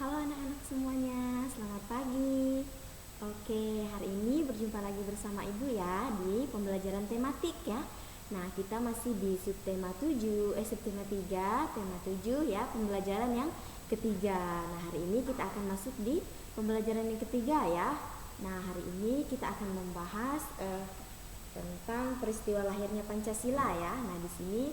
Halo anak-anak semuanya, selamat pagi. Oke, hari ini berjumpa lagi bersama Ibu ya di pembelajaran tematik ya. Nah, kita masih di subtema 7, subtema 3, tema 7 ya, pembelajaran yang ketiga. Nah, hari ini kita akan masuk di pembelajaran yang ketiga ya. Nah, hari ini kita akan membahas tentang peristiwa lahirnya Pancasila ya. Nah, di sini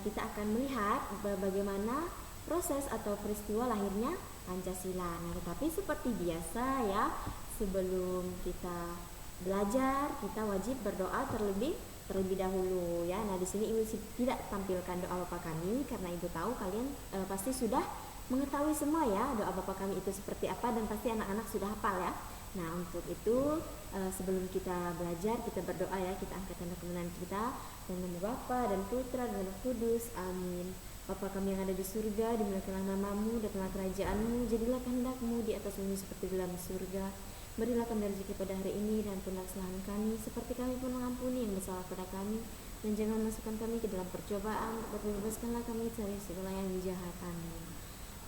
kita akan melihat bagaimana proses atau peristiwa lahirnya Pancasila. Nah, tetapi seperti biasa ya, sebelum kita belajar, kita wajib berdoa terlebih dahulu ya. Nah, di sini Ibu tidak tampilkan doa Bapa Kami karena Ibu tahu kalian pasti sudah mengetahui semua ya doa Bapa Kami itu seperti apa, dan pasti anak-anak sudah hafal ya. Nah, untuk itu sebelum kita belajar, kita berdoa ya, kita angkat tanda kebenaran kita dalam nama Bapa dan Putra dan Roh Kudus. Amin. Bapa kami yang ada di surga, dimuliakanlah namamu, datanglah kerajaanmu, jadilah kehendak-mu di atas bumi seperti di dalam surga. Berilah kami rezeki pada hari ini, dan ampunilah kesalahan kami, seperti kami pun mengampuni yang bersalah pada kami. Dan jangan masukkan kami ke dalam percobaan, tetapi bebaskanlah kami dari segala yang dijahatan.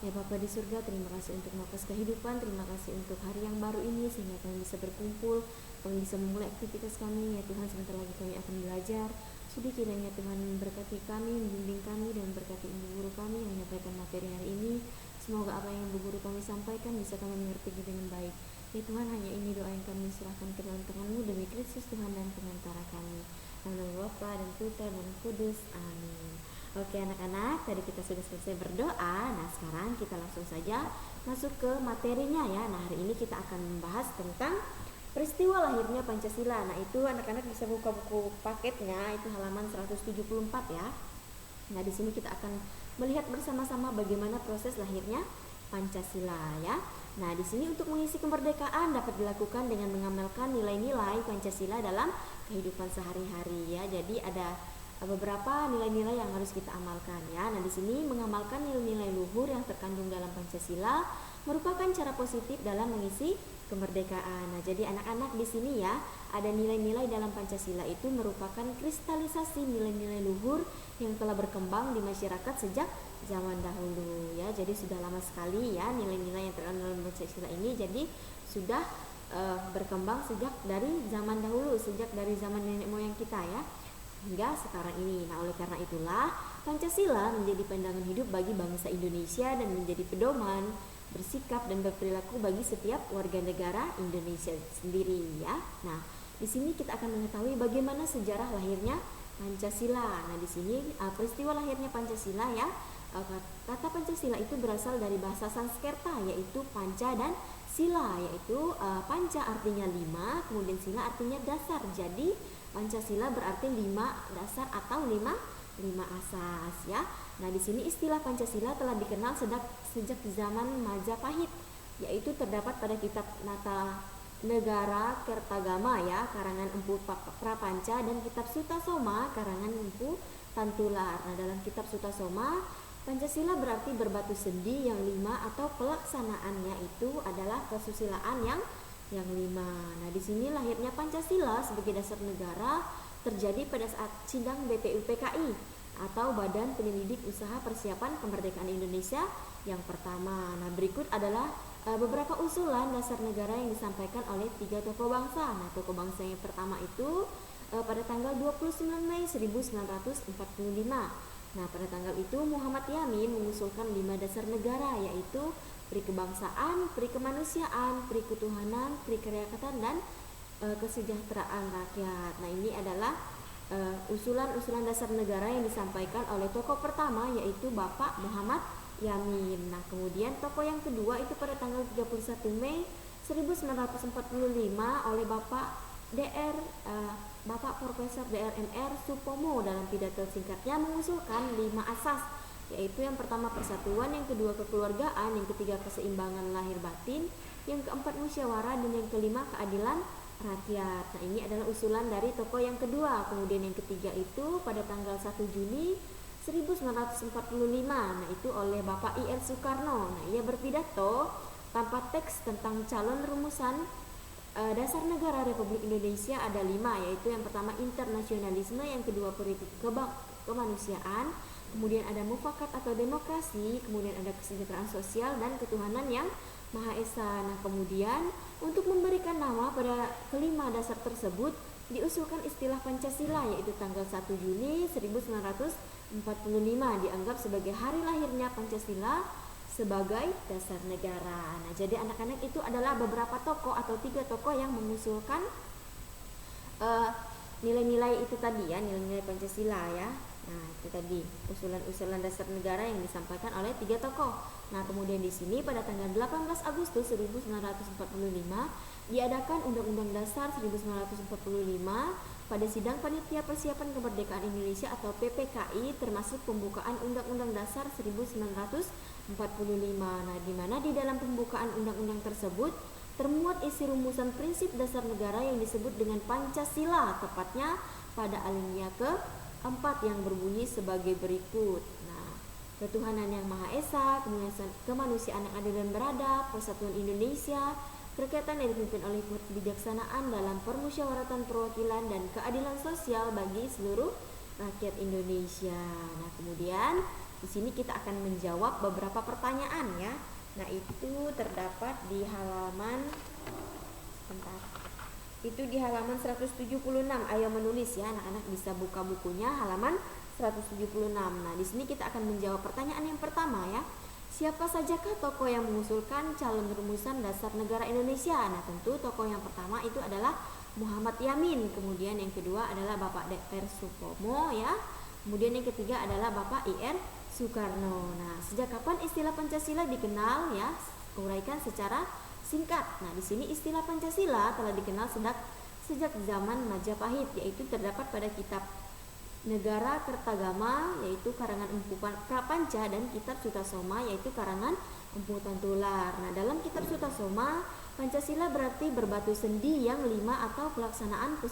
Ya Bapa di surga, terima kasih untuk nafas kehidupan, terima kasih untuk hari yang baru ini, sehingga kami bisa berkumpul, kami bisa memulai aktivitas kami. Ya Tuhan, sebentar lagi kami akan belajar. Sudi kiranya Tuhan memberkati kami, membimbing kami, dan memberkati ibu guru kami yang menyampaikan materi hari ini. Semoga apa yang ibu guru kami sampaikan bisa kami mengerti dengan baik. Ya Tuhan, hanya ini doa yang kami serahkan ke dalam tangan-Mu demi Kristus Tuhan dan pengantara kami. Dalam nama Bapa dan Putra dan Kudus. Amin. Oke anak-anak, tadi kita sudah selesai berdoa. Nah, sekarang kita langsung saja masuk ke materinya ya. Nah, hari ini kita akan membahas tentang peristiwa lahirnya Pancasila. Nah, itu anak-anak bisa buka buku paketnya, itu halaman 174 ya. Nah, di sini kita akan melihat bersama-sama bagaimana proses lahirnya Pancasila ya. Nah, di sini untuk mengisi kemerdekaan dapat dilakukan dengan mengamalkan nilai-nilai Pancasila dalam kehidupan sehari-hari ya. Jadi ada beberapa nilai-nilai yang harus kita amalkan ya. Nah, di sini mengamalkan nilai-nilai luhur yang terkandung dalam Pancasila merupakan cara positif dalam mengisi kemerdekaan. Nah, jadi anak-anak di sini ya, ada nilai-nilai dalam Pancasila itu merupakan kristalisasi nilai-nilai luhur yang telah berkembang di masyarakat sejak zaman dahulu ya. Jadi sudah lama sekali ya nilai-nilai yang terkandung dalam Pancasila ini, jadi sudah berkembang sejak dari zaman dahulu, sejak dari zaman nenek moyang kita ya, hingga sekarang ini. Nah, oleh karena itulah Pancasila menjadi pandangan hidup bagi bangsa Indonesia dan menjadi pedoman bersikap dan berperilaku bagi setiap warga negara Indonesia sendiri ya. Nah, di sini kita akan mengetahui bagaimana sejarah lahirnya Pancasila. Nah, di sini peristiwa lahirnya Pancasila ya. Kata Pancasila itu berasal dari bahasa Sanskerta, yaitu panca dan sila, yaitu panca artinya 5, kemudian sila artinya dasar. Jadi Pancasila berarti 5 dasar atau 5 asas ya. Nah, di sini istilah Pancasila telah dikenal sejak zaman Majapahit, yaitu terdapat pada kitab Nata Negara Kertagama ya, karangan Empu Prapanca, dan kitab Sutasoma karangan Empu Tantular. Nah, dalam kitab Sutasoma, Pancasila berarti berbatu sendi yang 5 atau pelaksanaannya itu adalah kesusilaan yang 5. Nah, di sini lahirnya Pancasila sebagai dasar negara terjadi pada saat sidang BPUPKI atau Badan Penyelidik Usaha Persiapan Kemerdekaan Indonesia yang pertama. Nah, berikut adalah beberapa usulan dasar negara yang disampaikan oleh 3 tokoh bangsa. Nah, tokoh bangsa yang pertama itu pada tanggal 29 Mei 1945. Nah, pada tanggal itu Muhammad Yamin mengusulkan 5 dasar negara, yaitu pri kebangsaan, pri kemanusiaan, pri ketuhanan, pri kerakyatan, dan kesejahteraan rakyat. Nah, ini adalah usulan-usulan dasar negara yang disampaikan oleh tokoh pertama, yaitu Bapak Muhammad Yamin. Nah, kemudian tokoh yang kedua itu pada tanggal 31 Mei 1945 oleh Bapak Profesor DR.MR Supomo dalam pidato singkatnya mengusulkan 5 asas, yaitu yang pertama persatuan, yang kedua kekeluargaan, yang ketiga keseimbangan lahir batin, yang keempat musyawarah, dan yang kelima keadilan rakyat. Nah, ini adalah usulan dari tokoh yang kedua. Kemudian yang ketiga itu pada tanggal 1 Juni 1945, nah itu oleh Bapak I.R. Soekarno. Nah, ia berpidato tanpa teks tentang calon rumusan dasar negara Republik Indonesia ada 5, yaitu yang pertama internasionalisme, yang kedua kemanusiaan, kemudian ada mufakat atau demokrasi, kemudian ada kesejahteraan sosial dan ketuhanan yang Maha Esa. Nah, kemudian untuk memberikan nama pada kelima dasar tersebut diusulkan istilah Pancasila, yaitu tanggal 1 Juli 1945 dianggap sebagai hari lahirnya Pancasila sebagai dasar negara. Nah, jadi anak-anak itu adalah beberapa tokoh atau 3 tokoh yang mengusulkan nilai-nilai itu tadi ya, nilai-nilai Pancasila ya. Nah, itu tadi usulan-usulan dasar negara yang disampaikan oleh 3 tokoh. Nah, kemudian di sini pada tanggal 18 Agustus 1945 diadakan Undang-Undang Dasar 1945 pada sidang Panitia Persiapan Kemerdekaan Indonesia atau PPKI, termasuk pembukaan Undang-Undang Dasar 1945. Nah, di mana di dalam pembukaan undang-undang tersebut termuat isi rumusan prinsip dasar negara yang disebut dengan Pancasila, tepatnya pada alinea ke-4 yang berbunyi sebagai berikut. Nah, ketuhanan yang Maha Esa, kemudian kemanusiaan yang adil dan beradab, persatuan Indonesia, kerakyatan yang dipimpin oleh kebijaksanaan dalam permusyawaratan perwakilan dan keadilan sosial bagi seluruh rakyat Indonesia. Nah, kemudian di sini kita akan menjawab beberapa pertanyaan ya. Nah, itu terdapat di halaman di halaman 176. Ayo menulis ya, anak-anak bisa buka bukunya halaman 176. Nah, di sini kita akan menjawab pertanyaan yang pertama ya. Siapa sajakah tokoh yang mengusulkan calon rumusan dasar negara Indonesia? Nah, tentu tokoh yang pertama itu adalah Muhammad Yamin. Kemudian yang kedua adalah Bapak Dr. Supomo ya. Kemudian yang ketiga adalah Bapak I.R. Soekarno. Nah, sejak kapan istilah Pancasila dikenal ya? Uraikan secara singkat. Nah, di sini istilah Pancasila telah dikenal sejak zaman Majapahit, yaitu terdapat pada kitab Negara Kertagama yaitu karangan Empu Prapanca dan kitab Sutasoma yaitu karangan Empu Tantular. Nah, dalam kitab Sutasoma, Pancasila berarti berbatu sendi yang 5 atau pelaksanaan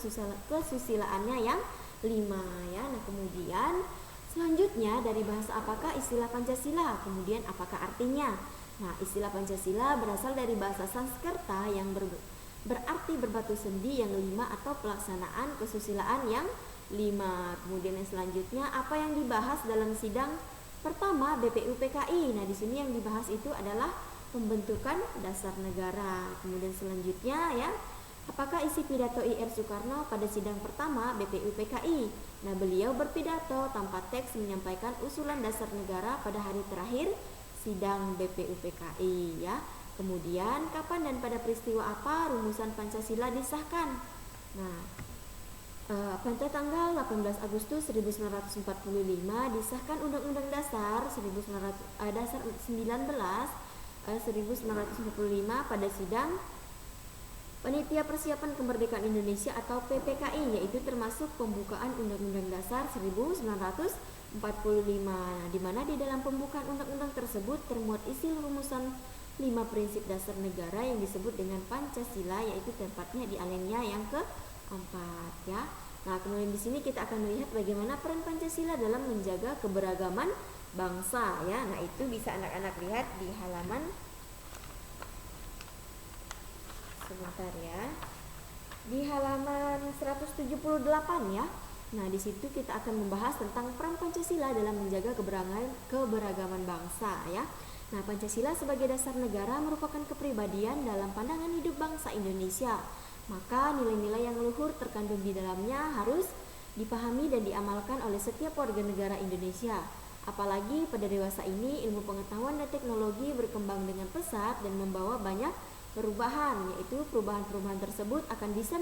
kesusilaannya yang 5 ya. Nah, kemudian selanjutnya dari bahasa apakah istilah Pancasila? Kemudian apakah artinya? Nah, istilah Pancasila berasal dari bahasa Sanskerta yang berarti berbatu sendi yang 5 atau pelaksanaan kesusilaan yang 5. Kemudian yang selanjutnya apa yang dibahas dalam sidang pertama BPUPKI? Nah, di sini yang dibahas itu adalah pembentukan dasar negara. Kemudian selanjutnya ya, apakah isi pidato I.R. Soekarno pada sidang pertama BPUPKI? Nah, beliau berpidato tanpa teks menyampaikan usulan dasar negara pada hari terakhir sidang BPUPKI ya. Kemudian kapan dan pada peristiwa apa rumusan Pancasila disahkan? Nah, pada tanggal 18 Agustus 1945 disahkan Undang-Undang Dasar 1945 pada sidang Panitia Persiapan Kemerdekaan Indonesia atau PPKI, yaitu termasuk pembukaan Undang-Undang Dasar 1945. Di mana di dalam pembukaan undang-undang tersebut termuat isi rumusan 5 prinsip dasar negara yang disebut dengan Pancasila, yaitu tempatnya di alinea yang ke-4 ya. Nah, kemudian di sini kita akan melihat bagaimana peran Pancasila dalam menjaga keberagaman bangsa ya. Nah, itu bisa anak-anak lihat di halaman sebentar ya. Di halaman 178 ya. Nah, di situ kita akan membahas tentang peran Pancasila dalam menjaga keberagaman bangsa ya. Nah, Pancasila sebagai dasar negara merupakan kepribadian dalam pandangan hidup bangsa Indonesia. Maka nilai-nilai yang luhur terkandung di dalamnya harus dipahami dan diamalkan oleh setiap warga negara Indonesia. Apalagi pada dewasa ini ilmu pengetahuan dan teknologi berkembang dengan pesat dan membawa banyak perubahan, yaitu perubahan-perubahan tersebut akan bisa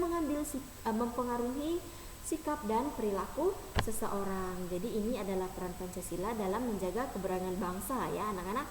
mempengaruhi sikap dan perilaku seseorang. Jadi ini adalah peran Pancasila dalam menjaga keberagaman bangsa ya anak-anak.